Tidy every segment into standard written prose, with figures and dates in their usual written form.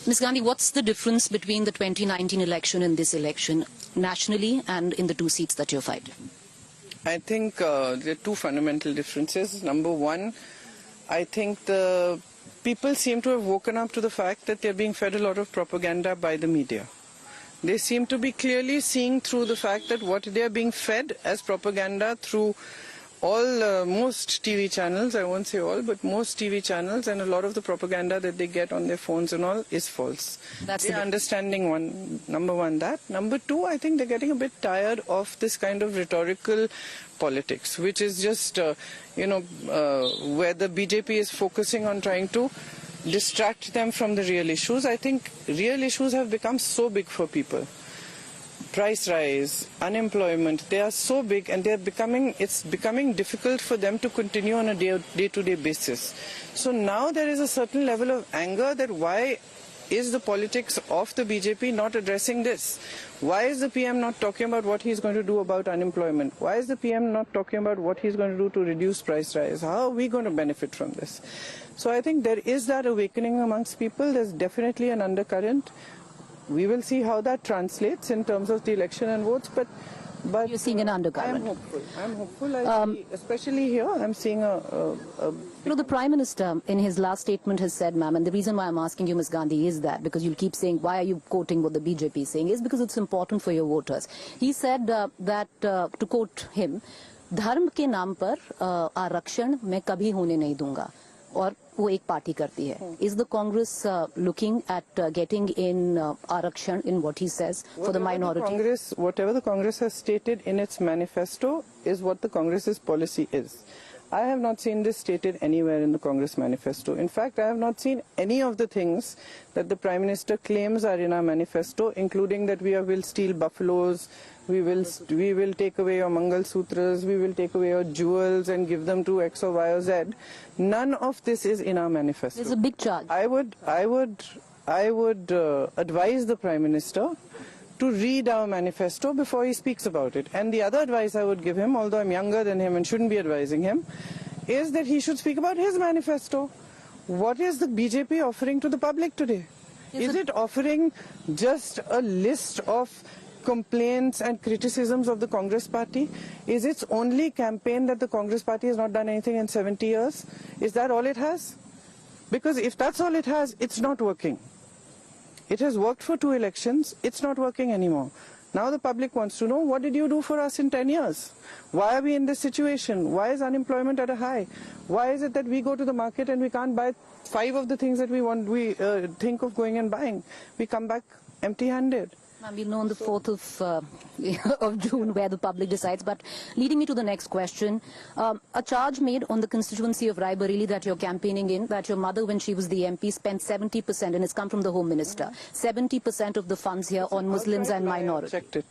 Ms. Gandhi, what's the difference between the 2019 election and this election, nationally and in the two seats that you're fighting? I think there are two fundamental differences. Number one, I think the people seem to have woken up to the fact that they're being fed a lot of propaganda by the media. They seem to be clearly seeing through the fact that what they are being fed as propaganda through most TV channels, I won't say all, but most TV channels, and a lot of the propaganda that they get on their phones and all is false. That's they're understanding number one that. Number two, I think they're getting a bit tired of this kind of rhetorical politics, which is just, where the BJP is focusing on trying to distract them from the real issues. I think real issues have become so big for people. Price rise, unemployment, they are so big, and it's becoming difficult for them to continue on a day-to-day basis. So now there is a certain level of anger that why is the politics of the BJP not addressing this? Why is the PM not talking about what he's going to do about unemployment? Why is the PM not talking about what he's going to do to reduce price rise? How are we going to benefit from this? So I think there is that awakening amongst people. There's definitely an undercurrent. We will see how that translates in terms of the election and votes, but you're seeing an undercurrent. I'm hopeful. Especially here, I'm seeing the Prime Minister in his last statement has said, ma'am, and the reason why I'm asking you, Ms. Gandhi, is that because you'll keep saying, why are you quoting what the BJP is saying, is because it's important for your voters. He said that, to quote him, "Dharm ke naam par आरक्षण मैं कभी होने नहीं दूंगा." और वो एक party करती है. Is the Congress looking at getting in Arakshan in what he says for the minority? Whatever the Congress has stated in its manifesto is what the Congress's policy is. I have not seen this stated anywhere in the Congress manifesto. In fact, I have not seen any of the things that the Prime Minister claims are in our manifesto, including that we will steal buffaloes, we will take away your Mangal Sutras, we will take away your jewels and give them to X or Y or Z. None of this is in our manifesto. There's a big charge. I would advise the Prime Minister to read our manifesto before he speaks about it. And the other advice I would give him, although I'm younger than him and shouldn't be advising him, is that he should speak about his manifesto. What is the BJP offering to the public today? Is it offering just a list of complaints and criticisms of the Congress party? Is its only campaign that the Congress party has not done anything in 70 years? Is that all it has? Because if that's all it has, it's not working. It has worked for 2 elections. It's not working anymore. Now the public wants to know, what did you do for us in 10 years? Why are we in this situation? Why is unemployment at a high? Why is it that we go to the market and we can't buy 5 of the things that we think of going and buying? We come back empty-handed. We'll know on the 4th of June where the public decides. But leading me to the next question, a charge made on the constituency of Raebareli that you're campaigning in, that your mother, when she was the MP, spent 70%, and it's come from the Home Minister, 70% of the funds here on Muslims and minorities. I've checked it.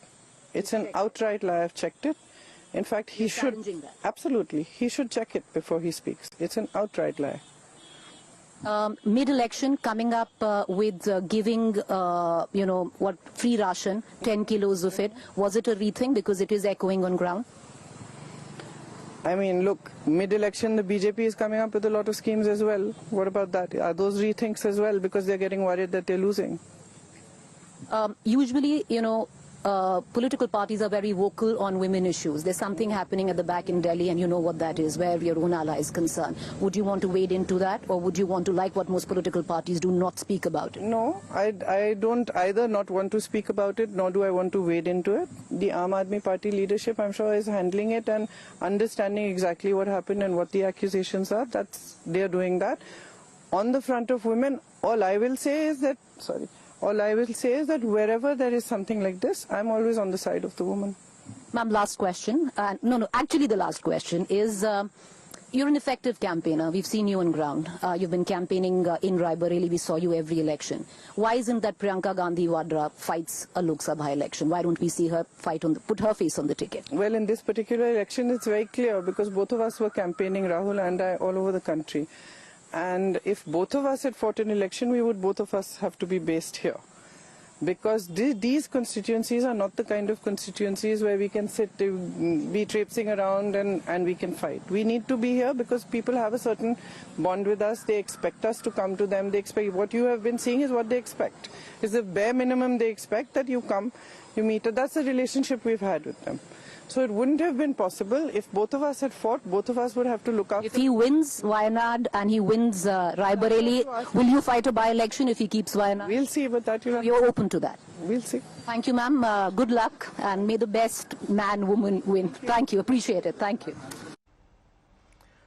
It's an outright lie. I've checked it. In fact, he should. Absolutely. He should check it before he speaks. It's an outright lie. Mid-election coming up with giving, free ration, 10 kilos of it. Was it a rethink because it is echoing on ground? I mean, look, mid-election the BJP is coming up with a lot of schemes as well. What about that? Are those rethinks as well because they're getting worried that they're losing? Usually, political parties are very vocal on women issues. There's something happening at the back in Delhi, and you know what that is, where your own ally is concerned. Would you want to wade into that, or would you want to, like what most political parties do, not speak about it? No, I don't either not want to speak about it, nor do I want to wade into it. The Aam Aadmi Party leadership, I'm sure, is handling it and understanding exactly what happened and what the accusations are. They're doing that. On the front of women, all I will say is that, wherever there is something like this, I'm always on the side of the woman. Ma'am, last question. Actually the last question is, you're an effective campaigner. We've seen you on ground. You've been campaigning in Raebareli. We saw you every election. Why isn't that Priyanka Gandhi Vadra fights a Lok Sabha election? Why don't we see her put her face on the ticket? Well, in this particular election, it's very clear because both of us were campaigning, Rahul and I, all over the country. And if both of us had fought an election, both of us have to be based here. because these constituencies are not the kind of constituencies where we can sit, be traipsing around and we can fight. We need to be here because people have a certain bond with us. They expect us to come to them. They expect what you have been seeing is what they expect. It's the bare minimum they expect, that you come, you meet. That's the relationship we've had with them. So it wouldn't have been possible if both of us had fought. Both of us would have to look after. If he wins Wayanad and he wins Raebareli, will you fight a by-election if he keeps Wayanad? We'll see, but that You're open to that. we'll see. Thank you, ma'am. Good luck, and may the best man, woman win. Thank you. Appreciate it. Thank you.